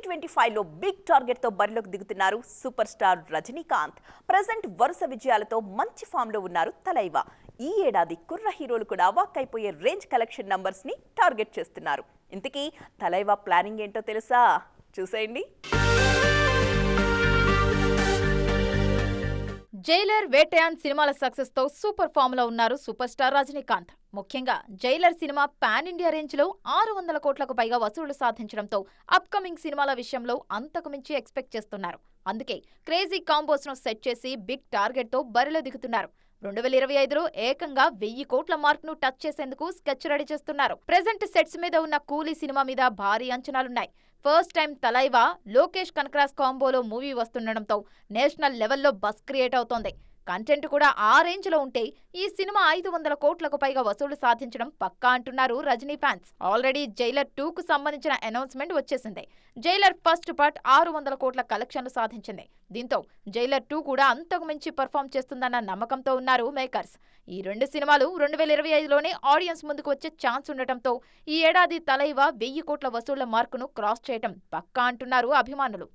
2025లో big target తో బరిలోకి దిగుతున్నారు సూపర్ స్టార్ రజనీకాంత్. ప్రెజెంట్ వరుస విజయాలతో మంచి ఫామ్ లో ఉన్నారు తలైవా. ఈ ఏడాది కుర్ర హీరోలు కూడా వాక్కైపోయే రేంజ్ కలెక్షన్ నంబర్స్ ని టార్గెట్ చేస్తున్నారు. ఇంతకీ తలైవా ప్లానింగ్ ఏంటో తెలుసా? చూసేయండి. జైలర్, వేటయాన్ సినిమాల సక్సెస్ తో సూపర్ ఫామ్ లో ఉన్నారు సూపర్ స్టార్ రజనీకాంత్. ముఖ్యంగా Jailer cinema pan India range లో 600 కోట్లకు పైగా వసూళ్లు సాధించడంతో అప్కమింగ్ సినిమాల విషయంలో అంతకు మించి ఎక్స్పెక్ట్ చేస్తున్నారు. అందుకే క్రేజీ కాంబోస్ ను సెట్ చేసి బిగ్ టార్గెట్ తో బరిలో దిగుతున్నారు. 2025లో ఏకంగా 1000 కోట్ల మార్క్ ను టచ్ చేసేందుకు స్కెచ్ రెడీ చేస్తున్నారు. ప్రెజెంట్ సెట్స్ మీద ఉన్న కూలీ సినిమా మీద భారీ అంచనాలున్నాయి. ఫస్ట్ టైం తలైవా, లోకేష్ కనకరాజ్ కాంబోలో మూవీ వస్తుండటంతో నేషనల్ లెవెల్లో బస్ క్రియేట్ అవుతోంది. కంటెంట్ కూడా ఆ రేంజ్ లో ఉంటే ఈ సినిమా 500 కోట్లకు పైగా వసూలు సాధించడం పక్కా అంటున్నారు రజనీ ఫ్యాన్స్. ఆల్రెడీ జైలర్ 2 కు సంబంధించిన అనౌన్స్మెంట్ వచ్చేసింది. జైలర్ ఫస్ట్ పార్ట్ 600 కోట్ల కలెక్షన్లు సాధించింది. దీంతో జైలర్ 2 కూడా అంతకు మించి పర్ఫామ్ చేస్తుందన్న నమ్మకంతో ఉన్నారు మేకర్స్. ఈ రెండు సినిమాలు 2025లోనే ఆడియన్స్ ముందుకు వచ్చే ఛాన్స్ ఉండటంతో ఈ ఏడాది తలైవా 1000 కోట్ల వసూళ్ల మార్కును క్రాస్ చేయడం పక్కా అంటున్నారు అభిమానులు.